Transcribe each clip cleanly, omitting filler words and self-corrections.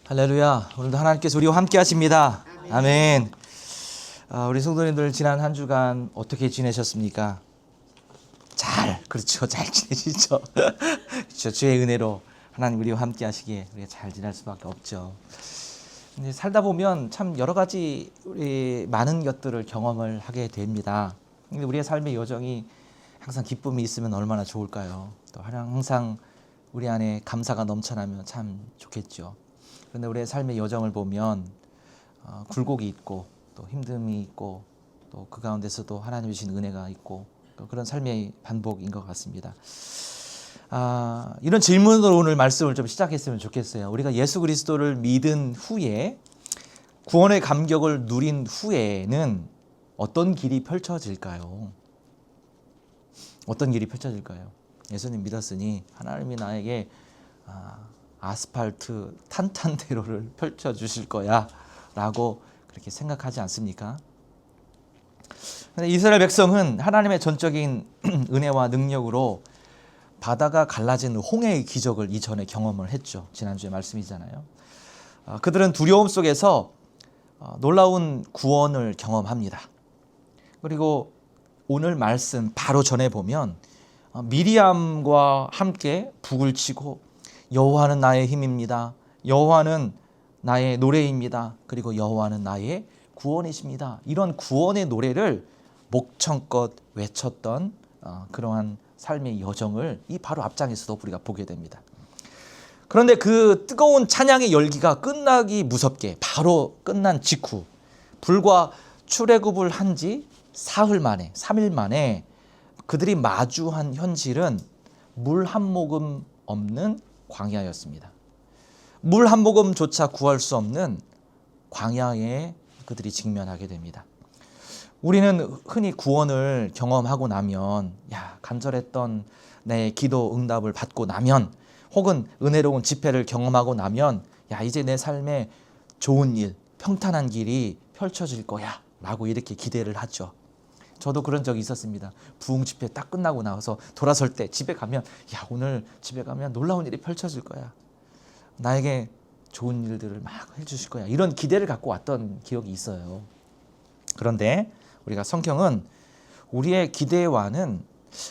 할렐루야. 오늘도 하나님께서 우리와 함께 하십니다. 아멘. 우리 성도님들 지난 한 주간 어떻게 지내셨습니까? 그렇죠. 잘 지내시죠? 그렇죠. 주의 은혜로 하나님 우리와 함께 하시기에 우리가 잘 지낼 수밖에 없죠. 근데 살다 보면 참 여러 가지 우리 많은 것들을 경험을 하게 됩니다. 근데 우리의 삶의 여정이 항상 기쁨이 있으면 얼마나 좋을까요? 또 항상 우리 안에 감사가 넘쳐나면 참 좋겠죠. 그런데 우리의 삶의 여정을 보면 굴곡이 있고 또 힘듦이 있고 또 그 가운데서도 하나님 주신 은혜가 있고 또 그런 삶의 반복인 것 같습니다. 이런 질문으로 오늘 말씀을 좀 시작했으면 좋겠어요. 우리가 예수 그리스도를 믿은 후에 구원의 감격을 누린 후에는 어떤 길이 펼쳐질까요? 어떤 길이 펼쳐질까요? 예수님 믿었으니 하나님이 나에게 아스팔트 탄탄대로를 펼쳐주실 거야 라고 그렇게 생각하지 않습니까? 이스라엘 백성은 하나님의 전적인 은혜와 능력으로 바다가 갈라지는 홍해의 기적을 이전에 경험을 했죠. 지난주에 말씀이잖아요. 그들은 두려움 속에서 놀라운 구원을 경험합니다. 그리고 오늘 말씀 바로 전에 보면 미리암과 함께 북을 치고 여호와는 나의 힘입니다. 여호와는 나의 노래입니다. 그리고 여호와는 나의 구원이십니다. 이런 구원의 노래를 목청껏 외쳤던 그러한 삶의 여정을 이 바로 앞장에서도 우리가 보게 됩니다. 그런데 그 뜨거운 찬양의 열기가 끝나기 무섭게 바로 끝난 직후 불과 출애굽을 한 지 사흘 만에 3일 만에 그들이 마주한 현실은 물 한 모금 없는 광야였습니다. 물 한 모금조차 구할 수 없는 광야에 그들이 직면하게 됩니다. 우리는 흔히 구원을 경험하고 나면 간절했던 내 기도 응답을 받고 나면 혹은 은혜로운 집회를 경험하고 나면 이제 내 삶에 좋은 일, 평탄한 길이 펼쳐질 거야 라고 이렇게 기대를 하죠. 저도 그런 적이 있었습니다. 부흥 집회 딱 끝나고 나와서 돌아설 때 집에 가면 오늘 집에 가면 놀라운 일이 펼쳐질 거야. 나에게 좋은 일들을 막 해주실 거야. 이런 기대를 갖고 왔던 기억이 있어요. 그런데 우리가 성경은 우리의 기대와는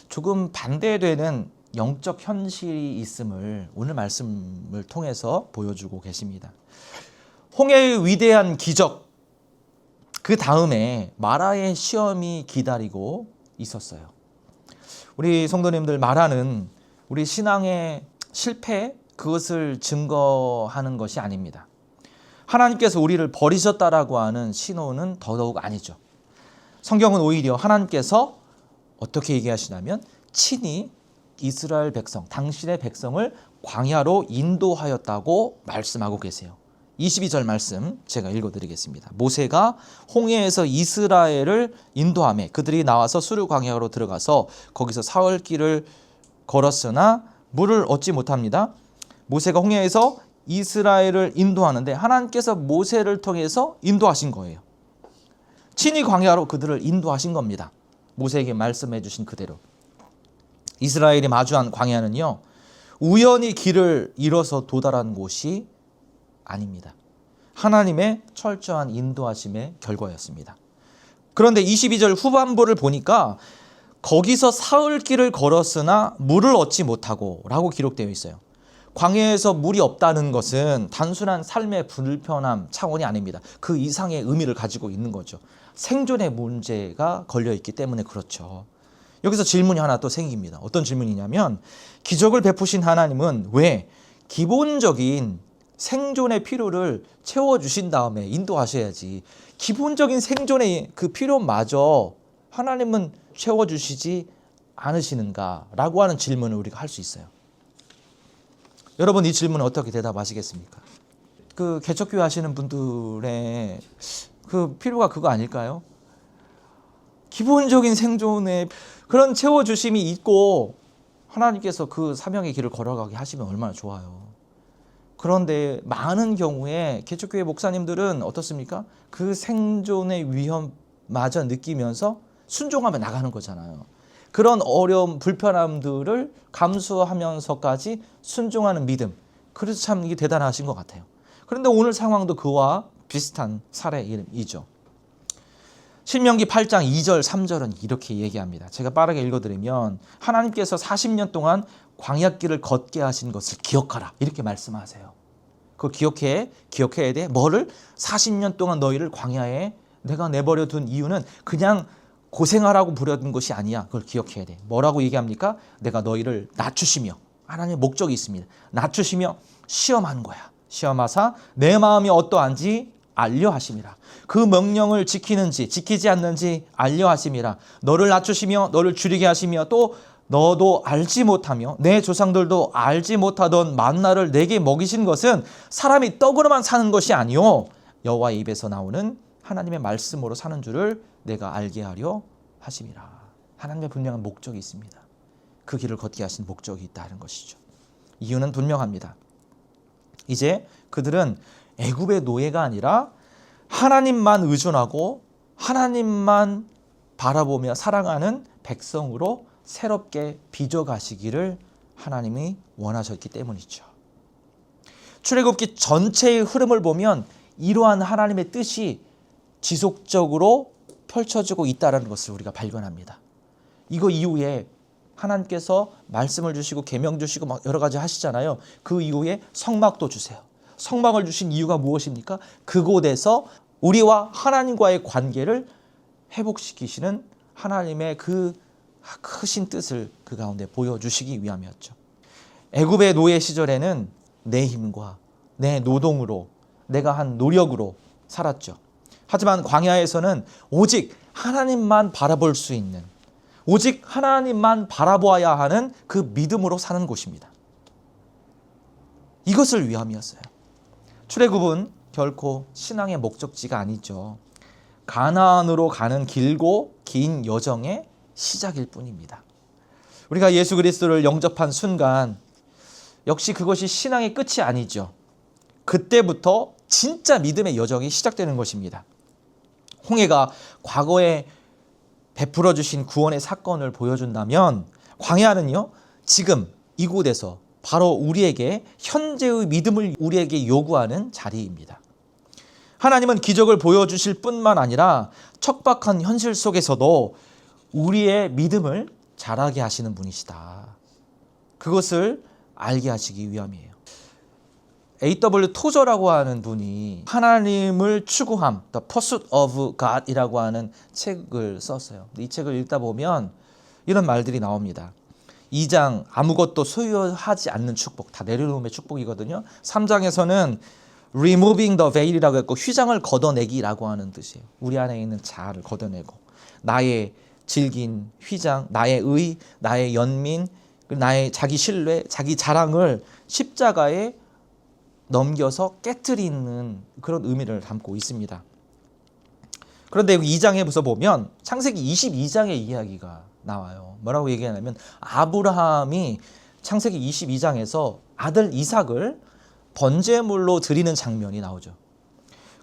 조금 반대되는 영적 현실이 있음을 오늘 말씀을 통해서 보여주고 계십니다. 홍해의 위대한 기적, 그 다음에 마라의 시험이 기다리고 있었어요. 우리 성도님들, 마라는 우리 신앙의 실패, 그것을 증거하는 것이 아닙니다. 하나님께서 우리를 버리셨다라고 하는 신호는 더더욱 아니죠. 성경은 오히려 하나님께서 어떻게 얘기하시냐면 친히 이스라엘 백성, 당신의 백성을 광야로 인도하였다고 말씀하고 계세요. 22절 말씀 제가 읽어드리겠습니다. 모세가 홍해에서 이스라엘을 인도하며 그들이 나와서 수르 광야로 들어가서 거기서 사흘 길을 걸었으나 물을 얻지 못합니다. 모세가 홍해에서 이스라엘을 인도하는데 하나님께서 모세를 통해서 인도하신 거예요. 친히 광야로 그들을 인도하신 겁니다. 모세에게 말씀해 주신 그대로. 이스라엘이 마주한 광야는요, 우연히 길을 잃어서 도달한 곳이 아닙니다. 하나님의 철저한 인도하심의 결과였습니다. 그런데 22절 후반부를 보니까 거기서 사흘 길을 걸었으나 물을 얻지 못하고 라고 기록되어 있어요. 광야에서 물이 없다는 것은 단순한 삶의 불편함 차원이 아닙니다. 그 이상의 의미를 가지고 있는 거죠. 생존의 문제가 걸려있기 때문에 그렇죠. 여기서 질문이 하나 또 생깁니다. 어떤 질문이냐면 기적을 베푸신 하나님은 왜 기본적인 생존의 필요를 채워주신 다음에 인도하셔야지 기본적인 생존의 그 필요마저 하나님은 채워주시지 않으시는가 라고 하는 질문을 우리가 할 수 있어요. 여러분, 이 질문은 어떻게 대답하시겠습니까? 그 개척교회 하시는 분들의 그 필요가 그거 아닐까요? 기본적인 생존의 그런 채워주심이 있고 하나님께서 그 사명의 길을 걸어가게 하시면 얼마나 좋아요. 그런데 많은 경우에 개척교회 목사님들은 어떻습니까? 그 생존의 위험마저 느끼면서 순종하며 나가는 거잖아요. 그런 어려움, 불편함들을 감수하면서까지 순종하는 믿음. 그래서 참 이게 대단하신 것 같아요. 그런데 오늘 상황도 그와 비슷한 사례이죠. 신명기 8장 2절 3절은 이렇게 얘기합니다. 제가 빠르게 읽어드리면 하나님께서 40년 동안 광야길을 걷게 하신 것을 기억하라 이렇게 말씀하세요. 그걸 기억해야 돼. 뭐를? 40년 동안 너희를 광야에 내가 내버려 둔 이유는 그냥 고생하라고 부려둔 것이 아니야. 그걸 기억해야 돼. 뭐라고 얘기합니까? 내가 너희를 낮추시며, 하나님의 목적이 있습니다. 낮추시며 시험한 거야. 시험하사 내 마음이 어떠한지 알려 하심이라. 그 명령을 지키는지 지키지 않는지 알려 하심이라. 너를 낮추시며 너를 줄이게 하시며 또 너도 알지 못하며 내 조상들도 알지 못하던 만나를 내게 먹이신 것은 사람이 떡으로만 사는 것이 아니요 여호와의 입에서 나오는 하나님의 말씀으로 사는 줄을 내가 알게 하려 하심이라. 하나님의 분명한 목적이 있습니다. 그 길을 걷게 하신 목적이 있다는 것이죠. 이유는 분명합니다. 이제 그들은 애굽의 노예가 아니라 하나님만 의존하고 하나님만 바라보며 살아가는 백성으로 새롭게 빚어가시기를 하나님이 원하셨기 때문이죠. 출애굽기 전체의 흐름을 보면 이러한 하나님의 뜻이 지속적으로 펼쳐지고 있다는 것을 우리가 발견합니다. 이거 이후에 하나님께서 말씀을 주시고 계명 주시고 막 여러 가지 하시잖아요. 그 이후에 성막도 주세요. 성막을 주신 이유가 무엇입니까? 그곳에서 우리와 하나님과의 관계를 회복시키시는 하나님의 그 크신 뜻을 그 가운데 보여주시기 위함이었죠. 애굽의 노예 시절에는 내 힘과 내 노동으로 내가 한 노력으로 살았죠. 하지만 광야에서는 오직 하나님만 바라볼 수 있는, 오직 하나님만 바라보아야 하는 그 믿음으로 사는 곳입니다. 이것을 위함이었어요. 출애굽은 결코 신앙의 목적지가 아니죠. 가나안으로 가는 길고 긴 여정의 시작일 뿐입니다. 우리가 예수 그리스도를 영접한 순간 역시 그것이 신앙의 끝이 아니죠. 그때부터 진짜 믿음의 여정이 시작되는 것입니다. 홍해가 과거에 베풀어 주신 구원의 사건을 보여준다면 광야는요, 지금 이곳에서 바로 우리에게 현재의 믿음을 우리에게 요구하는 자리입니다. 하나님은 기적을 보여주실 뿐만 아니라 척박한 현실 속에서도 우리의 믿음을 자라게 하시는 분이시다. 그것을 알게 하시기 위함이에요. A.W. 토저라고 하는 분이 하나님을 추구함, The Pursuit of God이라고 하는 책을 썼어요. 이 책을 읽다 보면 이런 말들이 나옵니다. 2장 아무것도 소유하지 않는 축복, 다 내려놓음의 축복이거든요. 3장에서는 Removing the Veil이라고 했고 휘장을 걷어내기라고 하는 뜻이에요. 우리 안에 있는 자아를 걷어내고 나의 질긴 휘장, 나의 의, 나의 연민, 나의 자기 신뢰, 자기 자랑을 십자가에 넘겨서 깨트리는 그런 의미를 담고 있습니다. 그런데 2장에서 보면 창세기 22장의 이야기가 나와요. 뭐라고 얘기하냐면 아브라함이 창세기 22장에서 아들 이삭을 번제물로 드리는 장면이 나오죠.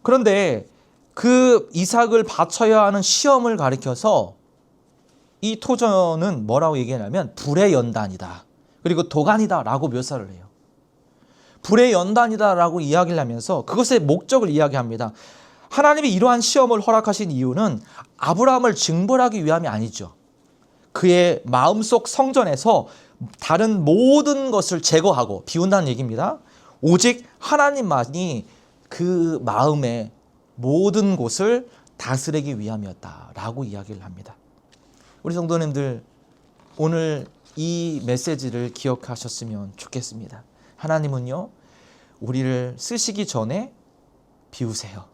그런데 그 이삭을 바쳐야 하는 시험을 가리켜서 이 토저는 뭐라고 얘기하냐면 불의 연단이다. 그리고 도간이다 라고 묘사를 해요. 불의 연단이다라고 이야기를 하면서 그것의 목적을 이야기합니다. 하나님이 이러한 시험을 허락하신 이유는 아브라함을 징벌하기 위함이 아니죠. 그의 마음속 성전에서 다른 모든 것을 제거하고 비운다는 얘기입니다. 오직 하나님만이 그 마음의 모든 곳을 다스리기 위함이었다라고 이야기를 합니다. 우리 성도님들 오늘 이 메시지를 기억하셨으면 좋겠습니다. 하나님은요, 우리를 쓰시기 전에 비우세요.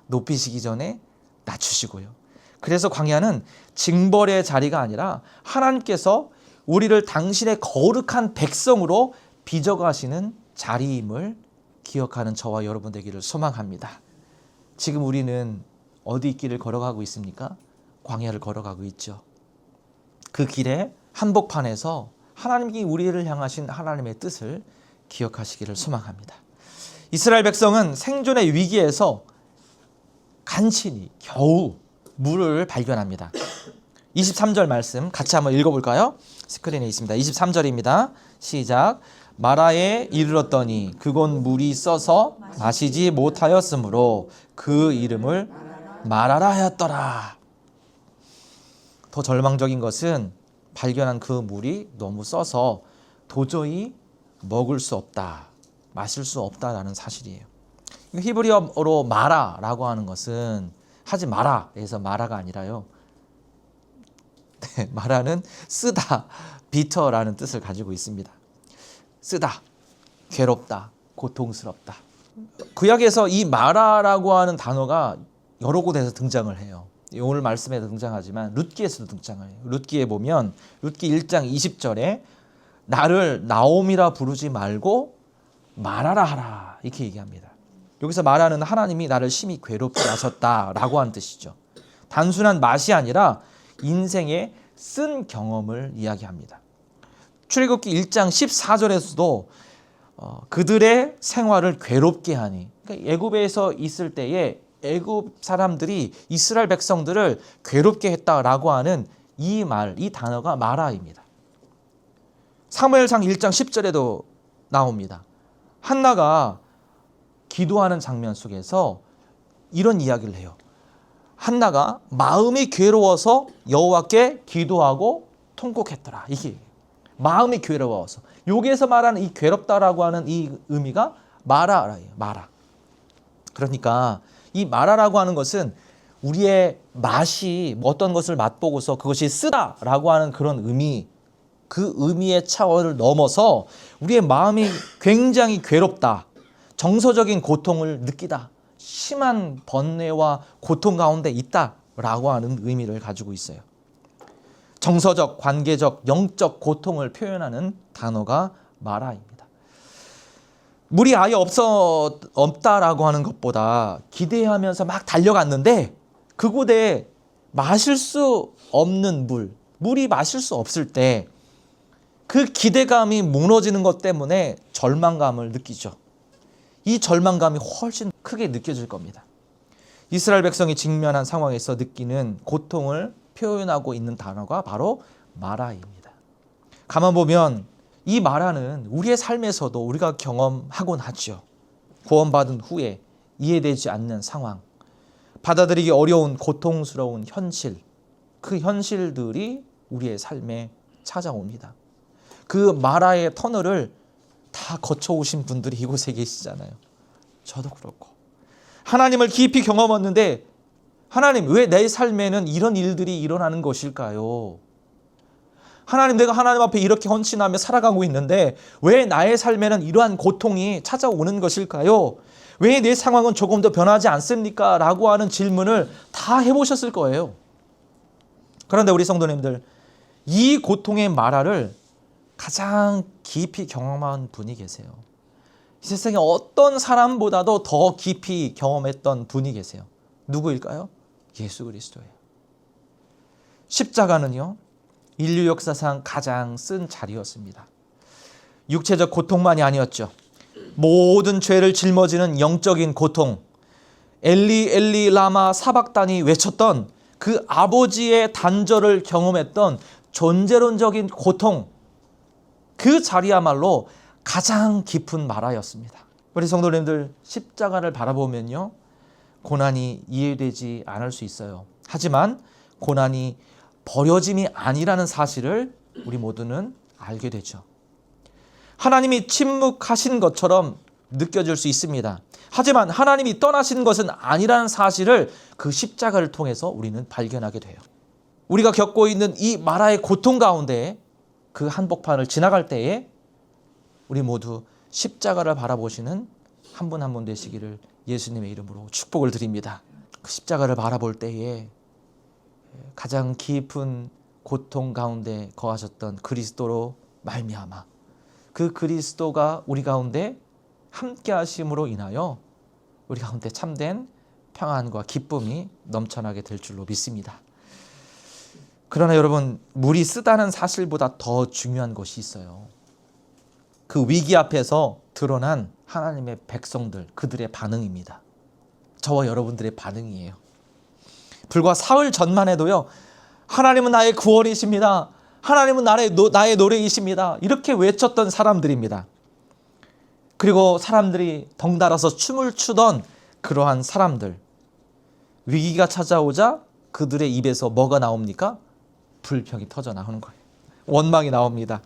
높이시기 전에 낮추시고요. 그래서 광야는 징벌의 자리가 아니라 하나님께서 우리를 당신의 거룩한 백성으로 빚어가시는 자리임을 기억하는 저와 여러분 되기를 소망합니다. 지금 우리는 어디 길을 걸어가고 있습니까? 광야를 걸어가고 있죠. 그 길의 한복판에서 하나님이 우리를 향하신 하나님의 뜻을 기억하시기를 소망합니다. 이스라엘 백성은 생존의 위기에서 간신히 겨우 물을 발견합니다. 23절 말씀 같이 한번 읽어볼까요? 스크린에 있습니다. 23절입니다. 시작. 마라에 이르렀더니 그곳 물이 써서 마시지 못하였으므로 그 이름을 마라라 하였더라. 더 절망적인 것은 발견한 그 물이 너무 써서 도저히 먹을 수 없다, 마실 수 없다라는 사실이에요. 히브리어로 마라라고 하는 것은 하지 마라에서 마라가 아니라요. 네, 마라는 쓰다, 비터라는 뜻을 가지고 있습니다. 쓰다, 괴롭다, 고통스럽다. 구약에서 이 마라라고 하는 단어가 여러 곳에서 등장을 해요. 오늘 말씀에도 등장하지만 룻기에서도 등장을 해요. 룻기에 보면 룻기 1장 20절에 나를 나옴이라 부르지 말고 마라라 하라 이렇게 얘기합니다. 여기서 마라는 하나님이 나를 심히 괴롭게 하셨다라고 하는 뜻이죠. 단순한 맛이 아니라 인생의 쓴 경험을 이야기합니다. 출애굽기 1장 14절에서도 그들의 생활을 괴롭게 하니, 그러니까 애굽에서 있을 때에 애굽 사람들이 이스라엘 백성들을 괴롭게 했다라고 하는 이 말, 이 단어가 마라입니다. 사무엘상 1장 10절에도 나옵니다. 한나가 기도하는 장면 속에서 이런 이야기를 해요. 한나가 마음이 괴로워서 여호와께 기도하고 통곡했더라. 이게 마음이 괴로워서. 여기에서 말하는 이 괴롭다라고 하는 이 의미가 마라예요. 마라. 그러니까 이 마라라고 하는 것은 우리의 맛이 어떤 것을 맛보고서 그것이 쓰다라고 하는 그런 의미, 그 의미의 차원을 넘어서 우리의 마음이 굉장히 괴롭다, 정서적인 고통을 느끼다, 심한 번뇌와 고통 가운데 있다라고 하는 의미를 가지고 있어요. 정서적, 관계적, 영적 고통을 표현하는 단어가 마라입니다. 물이 아예 없다라고 하는 것보다 기대하면서 막 달려갔는데 그곳에 마실 수 없는 물이 마실 수 없을 때 그 기대감이 무너지는 것 때문에 절망감을 느끼죠. 이 절망감이 훨씬 크게 느껴질 겁니다. 이스라엘 백성이 직면한 상황에서 느끼는 고통을 표현하고 있는 단어가 바로 마라입니다. 가만 보면 이 마라는 우리의 삶에서도 우리가 경험하곤 하죠. 구원받은 후에 이해되지 않는 상황, 받아들이기 어려운 고통스러운 현실, 그 현실들이 우리의 삶에 찾아옵니다. 그 마라의 터널을 다 거쳐오신 분들이 이곳에 계시잖아요. 저도 그렇고. 하나님을 깊이 경험했는데 하나님, 왜 내 삶에는 이런 일들이 일어나는 것일까요? 하나님, 내가 하나님 앞에 이렇게 헌신하며 살아가고 있는데 왜 나의 삶에는 이러한 고통이 찾아오는 것일까요? 왜 내 상황은 조금 더 변하지 않습니까? 라고 하는 질문을 다 해보셨을 거예요. 그런데 우리 성도님들, 이 고통의 마라를 가장 깊이 경험한 분이 계세요. 이 세상에 어떤 사람보다도 더 깊이 경험했던 분이 계세요. 누구일까요? 예수 그리스도예요. 십자가는요, 인류 역사상 가장 쓴 자리였습니다. 육체적 고통만이 아니었죠. 모든 죄를 짊어지는 영적인 고통, 엘리 엘리 라마 사박단이 외쳤던 그 아버지의 단절을 경험했던 존재론적인 고통, 그 자리야말로 가장 깊은 마라였습니다. 우리 성도님들, 십자가를 바라보면요, 고난이 이해되지 않을 수 있어요. 하지만 고난이 버려짐이 아니라는 사실을 우리 모두는 알게 되죠. 하나님이 침묵하신 것처럼 느껴질 수 있습니다. 하지만 하나님이 떠나신 것은 아니라는 사실을 그 십자가를 통해서 우리는 발견하게 돼요. 우리가 겪고 있는 이 마라의 고통 가운데 그 한복판을 지나갈 때에 우리 모두 십자가를 바라보시는 한 분 한 분 되시기를 예수님의 이름으로 축복을 드립니다. 그 십자가를 바라볼 때에 가장 깊은 고통 가운데 거하셨던 그리스도로 말미암아 그 그리스도가 우리 가운데 함께 하심으로 인하여 우리 가운데 참된 평안과 기쁨이 넘쳐나게 될 줄로 믿습니다. 그러나 여러분, 물이 쓰다는 사실보다 더 중요한 것이 있어요. 그 위기 앞에서 드러난 하나님의 백성들, 그들의 반응입니다. 저와 여러분들의 반응이에요. 불과 사흘 전만 해도요, 하나님은 나의 구원이십니다. 하나님은 나의 노래이십니다. 이렇게 외쳤던 사람들입니다. 그리고 사람들이 덩달아서 춤을 추던 그러한 사람들, 위기가 찾아오자 그들의 입에서 뭐가 나옵니까? 불평이 터져 나오는 거예요. 원망이 나옵니다.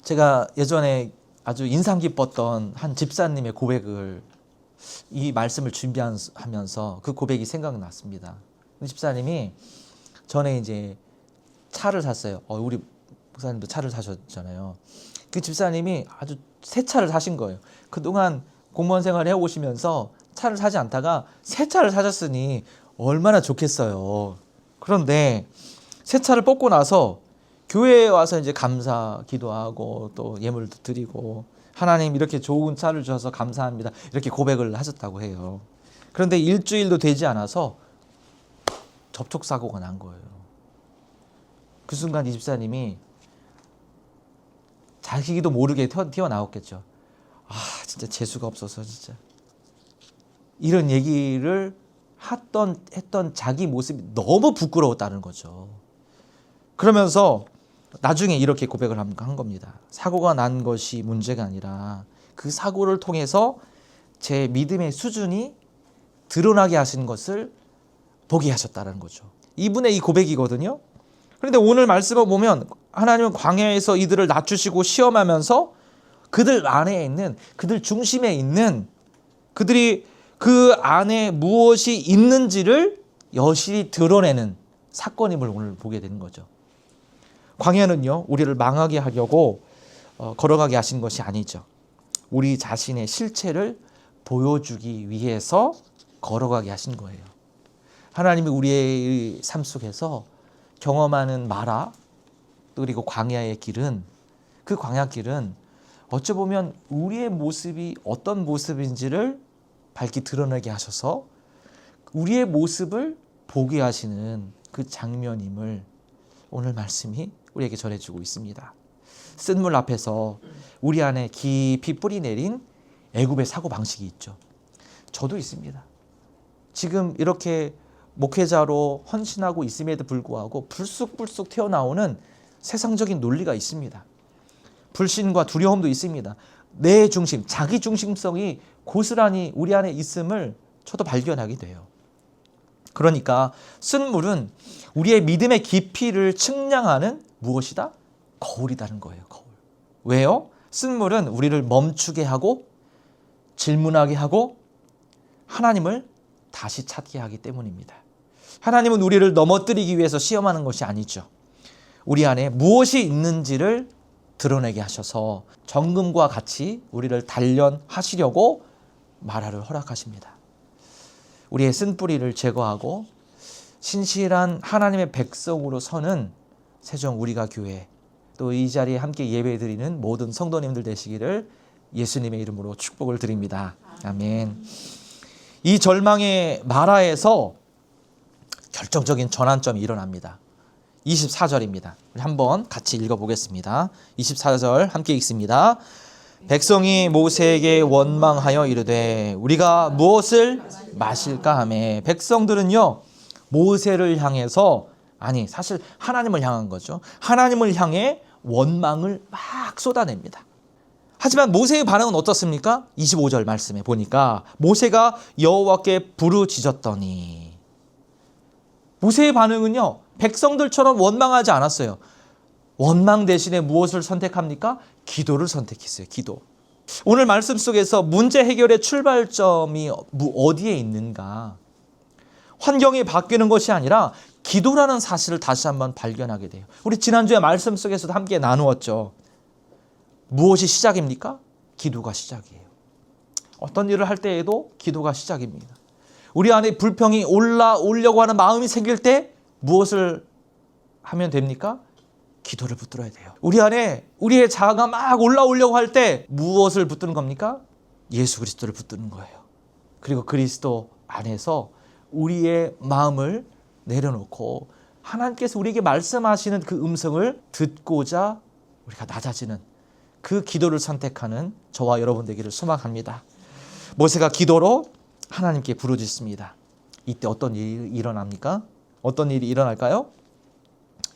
제가 예전에 아주 인상 깊었던 한 집사님의 고백을, 이 말씀을 준비하면서 그 고백이 생각났습니다. 집사님이 전에 이제 차를 샀어요. 우리 목사님도 차를 사셨잖아요. 그 집사님이 아주 새 차를 사신 거예요. 그동안 공무원 생활을 해오시면서 차를 사지 않다가 새 차를 사셨으니 얼마나 좋겠어요. 그런데 새 차를 뽑고 나서 교회에 와서 이제 감사 기도하고 또 예물도 드리고, 하나님 이렇게 좋은 차를 주셔서 감사합니다, 이렇게 고백을 하셨다고 해요. 그런데 일주일도 되지 않아서 접촉사고가 난 거예요. 그 순간 이 집사님이 자기도 모르게 튀어나왔겠죠. 진짜 재수가 없어서 진짜. 이런 얘기를 했던 자기 모습이 너무 부끄러웠다는 거죠. 그러면서 나중에 이렇게 고백을 한 겁니다. 사고가 난 것이 문제가 아니라 그 사고를 통해서 제 믿음의 수준이 드러나게 하신 것을 보게 하셨다는 거죠. 이분의 이 고백이거든요. 그런데 오늘 말씀을 보면 하나님은 광야에서 이들을 낮추시고 시험하면서 그들 안에 있는, 그들 중심에 있는, 그들이 그 안에 무엇이 있는지를 여실히 드러내는 사건임을 오늘 보게 되는 거죠. 광야는요, 우리를 망하게 하려고 걸어가게 하신 것이 아니죠. 우리 자신의 실체를 보여주기 위해서 걸어가게 하신 거예요. 하나님이 우리의 삶 속에서 경험하는 마라, 그리고 광야의 길은, 그 광야길은 어찌 보면 우리의 모습이 어떤 모습인지를 밝히 드러내게 하셔서 우리의 모습을 보게 하시는 그 장면임을 오늘 말씀이 우리에게 전해주고 있습니다. 쓴물 앞에서 우리 안에 깊이 뿌리 내린 애굽의 사고방식이 있죠. 저도 있습니다. 지금 이렇게 목회자로 헌신하고 있음에도 불구하고 불쑥불쑥 튀어나오는 세상적인 논리가 있습니다. 불신과 두려움도 있습니다. 내 중심, 자기 중심성이 고스란히 우리 안에 있음을 저도 발견하게 돼요. 그러니까 쓴물은 우리의 믿음의 깊이를 측량하는 무엇이다? 거울이라는 거예요. 거울. 왜요? 쓴물은 우리를 멈추게 하고 질문하게 하고 하나님을 다시 찾게 하기 때문입니다. 하나님은 우리를 넘어뜨리기 위해서 시험하는 것이 아니죠. 우리 안에 무엇이 있는지를 드러내게 하셔서 정금과 같이 우리를 단련하시려고 마라를 허락하십니다. 우리의 쓴뿌리를 제거하고 신실한 하나님의 백성으로 서는 세종 우리가 교회, 또 이 자리에 함께 예배드리는 모든 성도님들 되시기를 예수님의 이름으로 축복을 드립니다. 아멘. 이 절망의 마라에서 결정적인 전환점이 일어납니다. 24절입니다. 우리 한번 같이 읽어보겠습니다. 24절 함께 읽습니다. 백성이 모세에게 원망하여 이르되 우리가 무엇을 마실까 하매, 백성들은요 모세를 향해서, 아니 사실 하나님을 향한 거죠. 하나님을 향해 원망을 막 쏟아냅니다. 하지만 모세의 반응은 어떻습니까? 25절 말씀에 보니까 모세가 여호와께 부르짖었더니, 모세의 반응은요 백성들처럼 원망하지 않았어요. 원망 대신에 무엇을 선택합니까? 기도를 선택했어요. 기도. 오늘 말씀 속에서 문제 해결의 출발점이 어디에 있는가? 환경이 바뀌는 것이 아니라 기도라는 사실을 다시 한번 발견하게 돼요. 우리 지난주에 말씀 속에서도 함께 나누었죠. 무엇이 시작입니까? 기도가 시작이에요. 어떤 일을 할 때에도 기도가 시작입니다. 우리 안에 불평이 올라오려고 하는 마음이 생길 때 무엇을 하면 됩니까? 기도를 붙들어야 돼요. 우리 안에 우리의 자아가 막 올라오려고 할 때 무엇을 붙드는 겁니까? 예수 그리스도를 붙드는 거예요. 그리고 그리스도 안에서 우리의 마음을 내려놓고 하나님께서 우리에게 말씀하시는 그 음성을 듣고자 우리가 낮아지는 그 기도를 선택하는 저와 여러분 되기를 소망합니다. 모세가 기도로 하나님께 부르짖습니다. 이때 어떤 일이 일어납니까? 어떤 일이 일어날까요?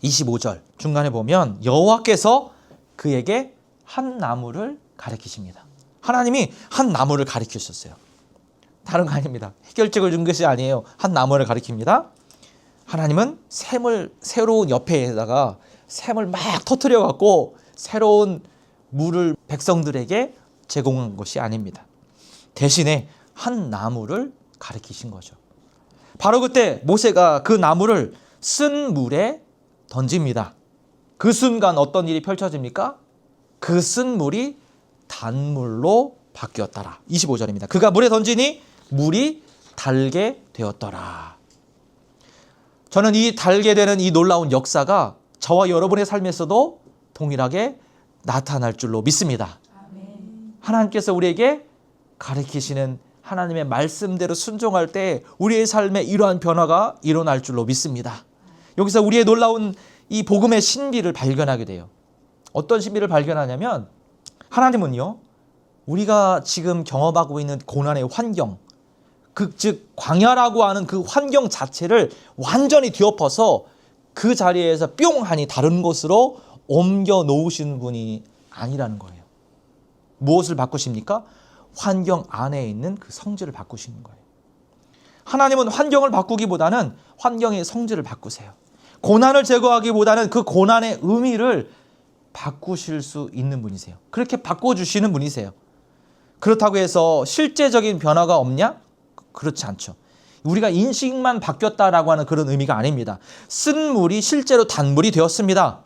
25절 중간에 보면 여호와께서 그에게 한 나무를 가리키십니다. 하나님이 한 나무를 가리키셨어요. 다른 거 아닙니다. 해결책을 준 것이 아니에요. 한 나무를 가리킵니다. 하나님은 새로운 옆에다가 샘을 막 터뜨려 갖고 새로운 물을 백성들에게 제공한 것이 아닙니다. 대신에 한 나무를 가리키신 거죠. 바로 그때 모세가 그 나무를 쓴 물에 던집니다. 그 순간 어떤 일이 펼쳐집니까? 그 쓴 물이 단물로 바뀌었더라. 25절입니다. 그가 물에 던지니 물이 달게 되었더라. 저는 이 달게 되는 이 놀라운 역사가 저와 여러분의 삶에서도 동일하게 나타날 줄로 믿습니다. 하나님께서 우리에게 가르치시는 하나님의 말씀대로 순종할 때 우리의 삶에 이러한 변화가 일어날 줄로 믿습니다. 여기서 우리의 놀라운 이 복음의 신비를 발견하게 돼요. 어떤 신비를 발견하냐면 하나님은요, 우리가 지금 경험하고 있는 고난의 환경, 즉 광야라고 하는 그 환경 자체를 완전히 뒤엎어서 그 자리에서 뿅 하니 다른 곳으로 옮겨 놓으신 분이 아니라는 거예요. 무엇을 바꾸십니까? 환경 안에 있는 그 성질을 바꾸시는 거예요. 하나님은 환경을 바꾸기보다는 환경의 성질을 바꾸세요. 고난을 제거하기보다는 그 고난의 의미를 바꾸실 수 있는 분이세요. 그렇게 바꿔주시는 분이세요. 그렇다고 해서 실제적인 변화가 없냐? 그렇지 않죠. 우리가 인식만 바뀌었다라고 하는 그런 의미가 아닙니다. 쓴 물이 실제로 단물이 되었습니다.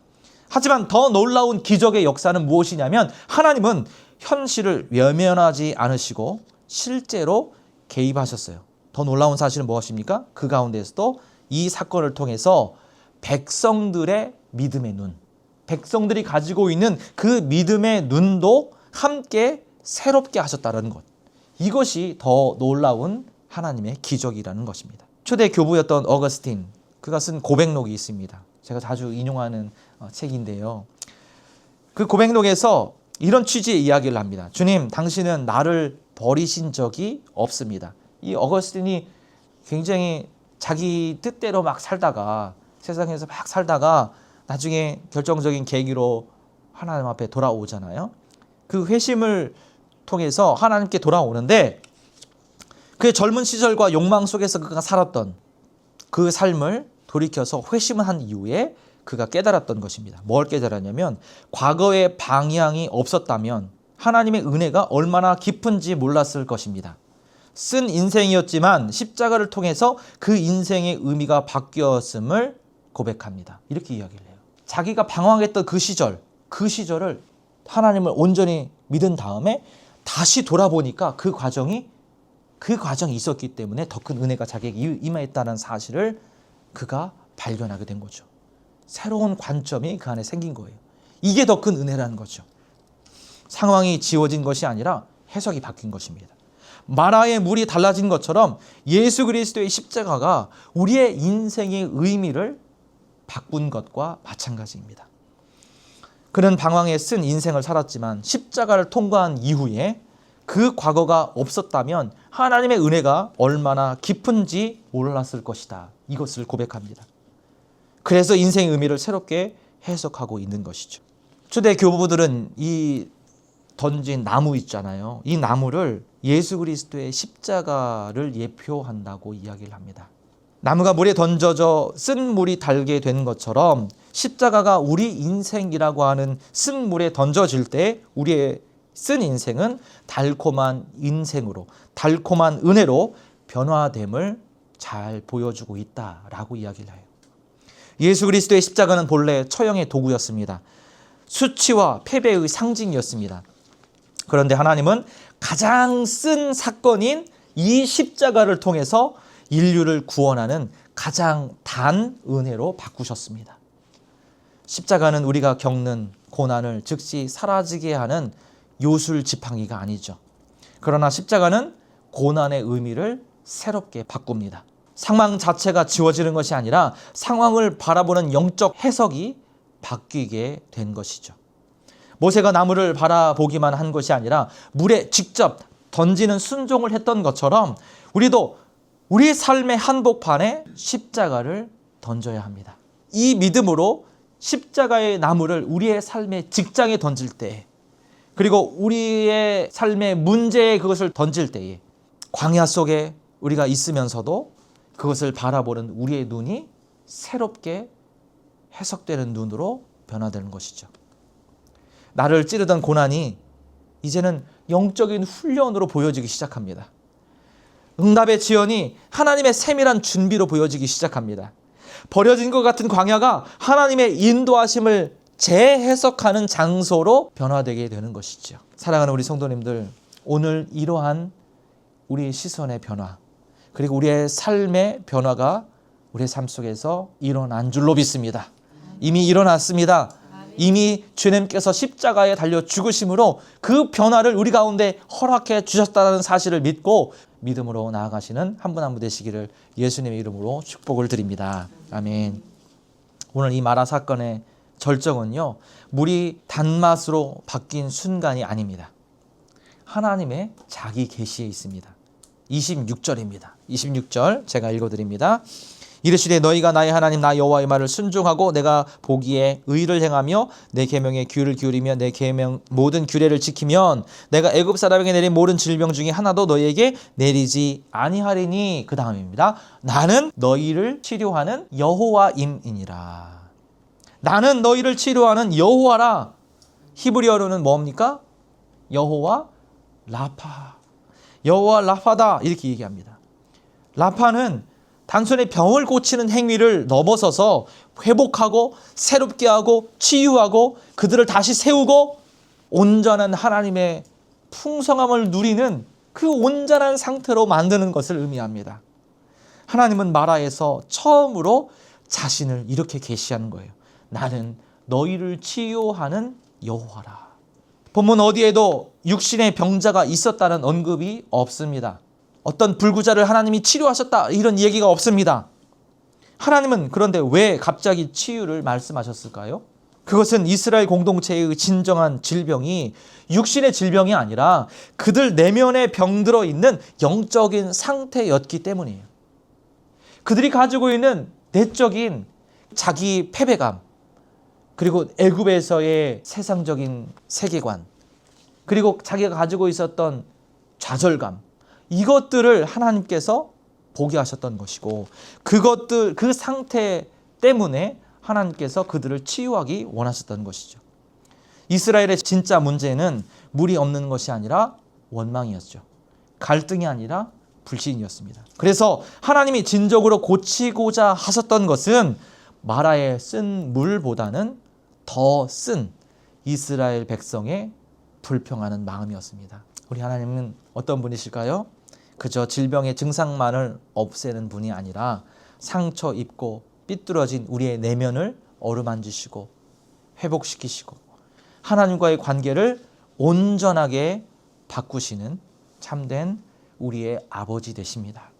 하지만 더 놀라운 기적의 역사는 무엇이냐면 하나님은 현실을 외면하지 않으시고 실제로 개입하셨어요. 더 놀라운 사실은 무엇입니까? 그 가운데서도 이 사건을 통해서 백성들의 믿음의 눈, 백성들이 가지고 있는 그 믿음의 눈도 함께 새롭게 하셨다는 것. 이것이 더 놀라운 하나님의 기적이라는 것입니다. 초대 교부였던 어거스틴, 그가 쓴 고백록이 있습니다. 제가 자주 인용하는 책인데요. 그 고백록에서 이런 취지의 이야기를 합니다. 주님, 당신은 나를 버리신 적이 없습니다. 이 어거스틴이 굉장히 자기 뜻대로 막 살다가 세상에서 막 살다가 나중에 결정적인 계기로 하나님 앞에 돌아오잖아요. 그 회심을 통해서 하나님께 돌아오는데 그의 젊은 시절과 욕망 속에서 그가 살았던 그 삶을 돌이켜서 회심을 한 이후에 그가 깨달았던 것입니다. 뭘 깨달았냐면 과거의 방향이 없었다면 하나님의 은혜가 얼마나 깊은지 몰랐을 것입니다. 쓴 인생이었지만 십자가를 통해서 그 인생의 의미가 바뀌었음을 고백합니다. 이렇게 이야기를 해요. 자기가 방황했던 그 시절을 하나님을 온전히 믿은 다음에 다시 돌아보니까 그 과정이 있었기 때문에 더 큰 은혜가 자기에게 임했다는 사실을 그가 발견하게 된 거죠. 새로운 관점이 그 안에 생긴 거예요. 이게 더 큰 은혜라는 거죠. 상황이 지워진 것이 아니라 해석이 바뀐 것입니다. 마라의 물이 달라진 것처럼 예수 그리스도의 십자가가 우리의 인생의 의미를 바꾼 것과 마찬가지입니다. 그는 방황에 쓴 인생을 살았지만 십자가를 통과한 이후에 그 과거가 없었다면 하나님의 은혜가 얼마나 깊은지 몰랐을 것이다. 이것을 고백합니다. 그래서 인생의 의미를 새롭게 해석하고 있는 것이죠. 초대 교부들은 이 던진 나무 있잖아요. 이 나무를 예수 그리스도의 십자가를 예표한다고 이야기를 합니다. 나무가 물에 던져져 쓴 물이 달게 된 것처럼 십자가가 우리 인생이라고 하는 쓴 물에 던져질 때 우리의 쓴 인생은 달콤한 인생으로, 달콤한 은혜로 변화됨을 잘 보여주고 있다라고 이야기를 해요. 예수 그리스도의 십자가는 본래 처형의 도구였습니다. 수치와 패배의 상징이었습니다. 그런데 하나님은 가장 쓴 사건인 이 십자가를 통해서 인류를 구원하는 가장 단 은혜로 바꾸셨습니다. 십자가는 우리가 겪는 고난을 즉시 사라지게 하는 요술 지팡이가 아니죠. 그러나 십자가는 고난의 의미를 새롭게 바꿉니다. 상황 자체가 지워지는 것이 아니라 상황을 바라보는 영적 해석이 바뀌게 된 것이죠. 모세가 나무를 바라보기만 한 것이 아니라 물에 직접 던지는 순종을 했던 것처럼 우리도 우리 삶의 한복판에 십자가를 던져야 합니다. 이 믿음으로 십자가의 나무를 우리의 삶의 직장에 던질 때 그리고 우리의 삶의 문제에 그것을 던질 때에 광야 속에 우리가 있으면서도 그것을 바라보는 우리의 눈이 새롭게 해석되는 눈으로 변화되는 것이죠. 나를 찌르던 고난이 이제는 영적인 훈련으로 보여지기 시작합니다. 응답의 지연이 하나님의 세밀한 준비로 보여지기 시작합니다. 버려진 것 같은 광야가 하나님의 인도하심을 재해석하는 장소로 변화되게 되는 것이죠. 사랑하는 우리 성도님들, 오늘 이러한 우리의 시선의 변화, 그리고 우리의 삶의 변화가 우리의 삶 속에서 일어난 줄로 믿습니다. 이미 일어났습니다. 이미 주님께서 십자가에 달려 죽으심으로 그 변화를 우리 가운데 허락해 주셨다는 사실을 믿고 믿음으로 나아가시는 한 분 한 분 되시기를 예수님의 이름으로 축복을 드립니다. 아멘. 오늘 이 마라 사건의 절정은요, 물이 단맛으로 바뀐 순간이 아닙니다. 하나님의 자기 계시에 있습니다. 26절입니다. 26절 제가 읽어드립니다. 이르시되 너희가 나의 하나님 나 여호와의 말을 순종하고 내가 보기에 의를 행하며 내 계명에 귀를 기울이며 내 계명 모든 규례를 지키면 내가 애굽 사람에게 내린 모든 질병 중에 하나도 너희에게 내리지 아니하리니. 그 다음입니다. 나는 너희를 치료하는 여호와임이니라. 나는 너희를 치료하는 여호와라. 히브리어로는 뭡니까? 여호와 라파. 여호와 라파다 이렇게 얘기합니다. 라파는 단순히 병을 고치는 행위를 넘어서서 회복하고 새롭게 하고 치유하고 그들을 다시 세우고 온전한 하나님의 풍성함을 누리는 그 온전한 상태로 만드는 것을 의미합니다. 하나님은 마라에서 처음으로 자신을 이렇게 계시하는 거예요. 나는 너희를 치유하는 여호와라. 본문 어디에도 육신의 병자가 있었다는 언급이 없습니다. 어떤 불구자를 하나님이 치료하셨다 이런 얘기가 없습니다. 하나님은 그런데 왜 갑자기 치유를 말씀하셨을까요? 그것은 이스라엘 공동체의 진정한 질병이 육신의 질병이 아니라 그들 내면에 병들어 있는 영적인 상태였기 때문이에요. 그들이 가지고 있는 내적인 자기 패배감, 그리고 애굽에서의 세상적인 세계관, 그리고 자기가 가지고 있었던 좌절감, 이것들을 하나님께서 보게 하셨던 것이고 그 상태 때문에 하나님께서 그들을 치유하기 원하셨던 것이죠. 이스라엘의 진짜 문제는 물이 없는 것이 아니라 원망이었죠. 갈등이 아니라 불신이었습니다. 그래서 하나님이 진정으로 고치고자 하셨던 것은 마라에 쓴 물보다는 더 쓴 이스라엘 백성의 불평하는 마음이었습니다. 우리 하나님은 어떤 분이실까요? 그저 질병의 증상만을 없애는 분이 아니라 상처 입고 삐뚤어진 우리의 내면을 어루만지시고 회복시키시고 하나님과의 관계를 온전하게 바꾸시는 참된 우리의 아버지 되십니다.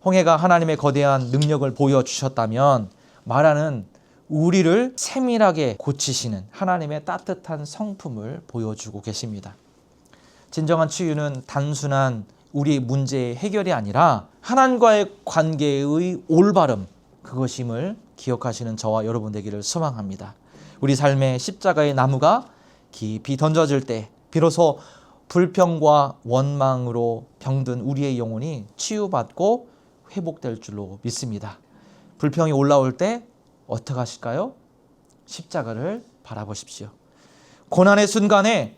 홍해가 하나님의 거대한 능력을 보여주셨다면 마라는 우리를 세밀하게 고치시는 하나님의 따뜻한 성품을 보여주고 계십니다. 진정한 치유는 단순한 우리의 문제의 해결이 아니라 하나님과의 관계의 올바름, 그것임을 기억하시는 저와 여러분 되기를 소망합니다. 우리 삶의 십자가의 나무가 깊이 던져질 때 비로소 불평과 원망으로 병든 우리의 영혼이 치유받고 회복될 줄로 믿습니다. 불평이 올라올 때 어떻게 하실까요? 십자가를 바라보십시오. 고난의 순간에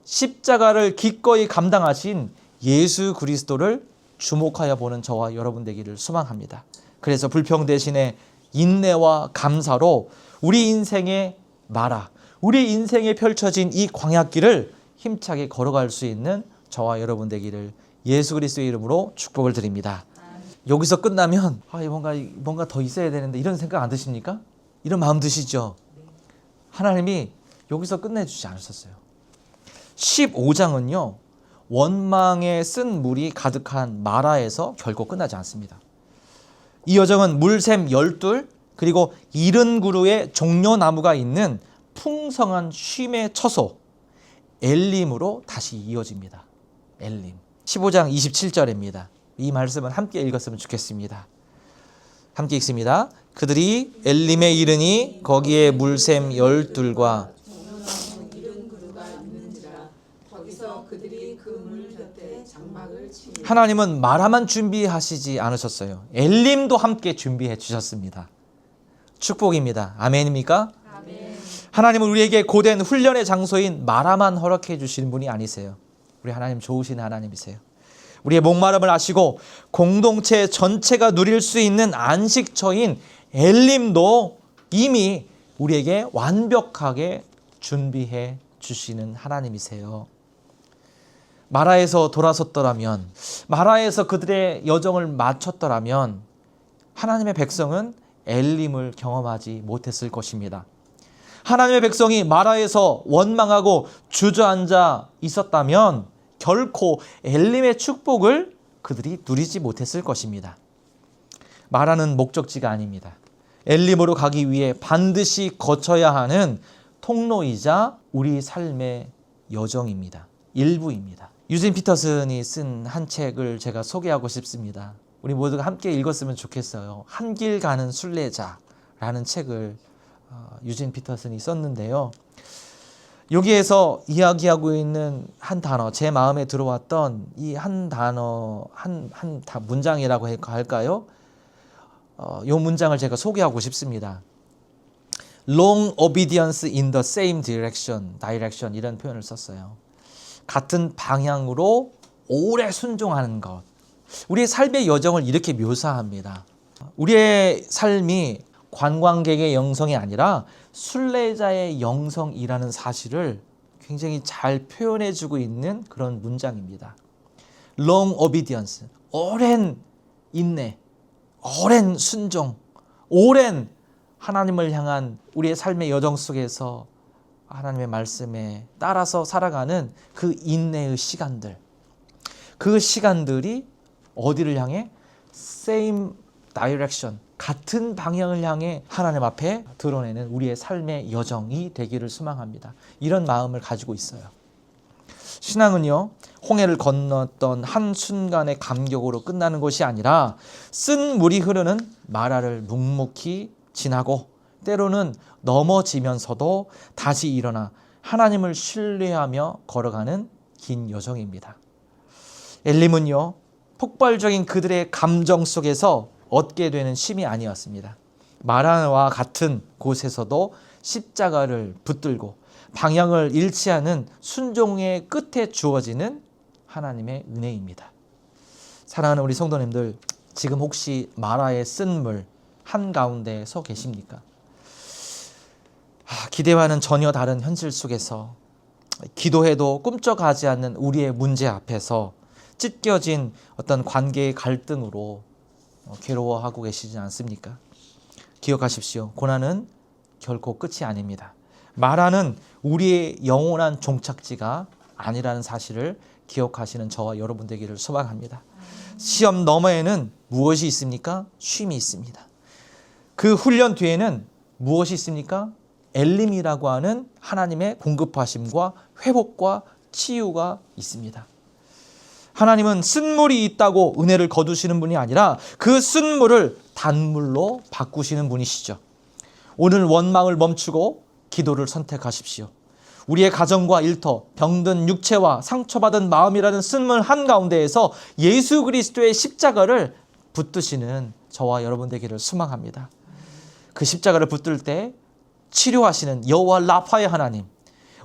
십자가를 기꺼이 감당하신 예수 그리스도를 주목하여 보는 저와 여러분 되기를 소망합니다. 그래서 불평 대신에 인내와 감사로 우리 인생의 마라, 우리 인생에 펼쳐진 이 광야길을 힘차게 걸어갈 수 있는 저와 여러분 되기를 예수 그리스도의 이름으로 축복을 드립니다. 여기서 끝나면 뭔가 더 있어야 되는데 이런 생각 안 드십니까? 이런 마음 드시죠? 하나님이 여기서 끝내주지 않으셨어요. 15장은요. 원망에 쓴 물이 가득한 마라에서 결코 끝나지 않습니다. 이 여정은 물샘 12 그리고 70그루의 종려나무가 있는 풍성한 쉼의 처소 엘림으로 다시 이어집니다. 엘림. 15장 27절입니다. 이 말씀을 함께 읽었으면 좋겠습니다. 함께 읽습니다. 그들이 엘림에 이르니 거기에 물샘 12과 그들이 그 물 곁에 장막을 치니 하나님은 마라만 준비하시지 않으셨어요. 엘림도 함께 준비해 주셨습니다. 축복입니다. 아멘입니까? 아멘. 하나님은 우리에게 고된 훈련의 장소인 마라만 허락해 주시는 분이 아니세요. 우리 하나님 좋으신 하나님이세요. 우리의 목마름을 아시고 공동체 전체가 누릴 수 있는 안식처인 엘림도 이미 우리에게 완벽하게 준비해 주시는 하나님이세요. 마라에서 돌아섰더라면, 마라에서 그들의 여정을 마쳤더라면 하나님의 백성은 엘림을 경험하지 못했을 것입니다. 하나님의 백성이 마라에서 원망하고 주저앉아 있었다면 결코 엘림의 축복을 그들이 누리지 못했을 것입니다. 마라는 목적지가 아닙니다. 엘림으로 가기 위해 반드시 거쳐야 하는 통로이자 우리 삶의 여정입니다. 일부입니다. 유진 피터슨이 쓴 한 책을 제가 소개하고 싶습니다. 우리 모두가 함께 읽었으면 좋겠어요. 한 길 가는 순례자라는 책을 유진 피터슨이 썼는데요. 여기에서 이야기하고 있는 한 단어, 제 마음에 들어왔던 이 한 단어, 한 문장이라고 할까요? 이 문장을 제가 소개하고 싶습니다. Long obedience in the same direction 이런 표현을 썼어요. 같은 방향으로 오래 순종하는 것. 우리의 삶의 여정을 이렇게 묘사합니다. 우리의 삶이 관광객의 영성이 아니라 순례자의 영성이라는 사실을 굉장히 잘 표현해주고 있는 그런 문장입니다. Long obedience, 오랜 인내, 오랜 순종, 오랜 하나님을 향한 우리의 삶의 여정 속에서 하나님의 말씀에 따라서 살아가는 그 인내의 시간들, 그 시간들이 어디를 향해? Same direction, 같은 방향을 향해 하나님 앞에 드러내는 우리의 삶의 여정이 되기를 소망합니다. 이런 마음을 가지고 있어요. 신앙은요, 홍해를 건넜던 한순간의 감격으로 끝나는 것이 아니라 쓴 물이 흐르는 마라를 묵묵히 지나고 때로는 넘어지면서도 다시 일어나 하나님을 신뢰하며 걸어가는 긴 여정입니다. 엘림은요, 폭발적인 그들의 감정 속에서 얻게 되는 쉼이 아니었습니다. 마라와 같은 곳에서도 십자가를 붙들고 방향을 잃지 않은 순종의 끝에 주어지는 하나님의 은혜입니다. 사랑하는 우리 성도님들, 지금 혹시 마라의 쓴 물 한가운데 서 계십니까? 기대와는 전혀 다른 현실 속에서 기도해도 꿈쩍하지 않는 우리의 문제 앞에서 찢겨진 어떤 관계의 갈등으로 괴로워하고 계시지 않습니까? 기억하십시오. 고난은 결코 끝이 아닙니다. 마라는 우리의 영원한 종착지가 아니라는 사실을 기억하시는 저와 여러분 되기를 소망합니다. 시험 너머에는 무엇이 있습니까? 쉼이 있습니다. 그 훈련 뒤에는 무엇이 있습니까? 엘림이라고 하는 하나님의 공급하심과 회복과 치유가 있습니다. 하나님은 쓴물이 있다고 은혜를 거두시는 분이 아니라 그 쓴물을 단물로 바꾸시는 분이시죠. 오늘 원망을 멈추고 기도를 선택하십시오. 우리의 가정과 일터, 병든 육체와 상처받은 마음이라는 쓴물 한가운데에서 예수 그리스도의 십자가를 붙드시는 저와 여러분 되기를 소망합니다. 그 십자가를 붙들 때 치료하시는 여호와 라파의 하나님,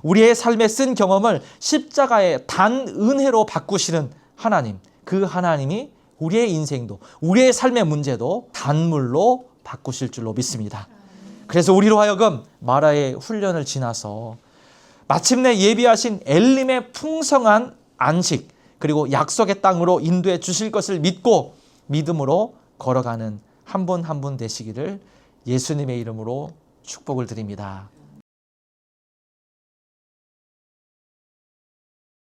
우리의 삶의 쓴 경험을 십자가의 단 은혜로 바꾸시는 하나님, 그 하나님이 우리의 인생도, 우리의 삶의 문제도 단물로 바꾸실 줄로 믿습니다. 그래서 우리로 하여금 마라의 훈련을 지나서 마침내 예비하신 엘림의 풍성한 안식, 그리고 약속의 땅으로 인도해 주실 것을 믿고 믿음으로 걸어가는 한 분 한 분 되시기를 예수님의 이름으로 축복을 드립니다.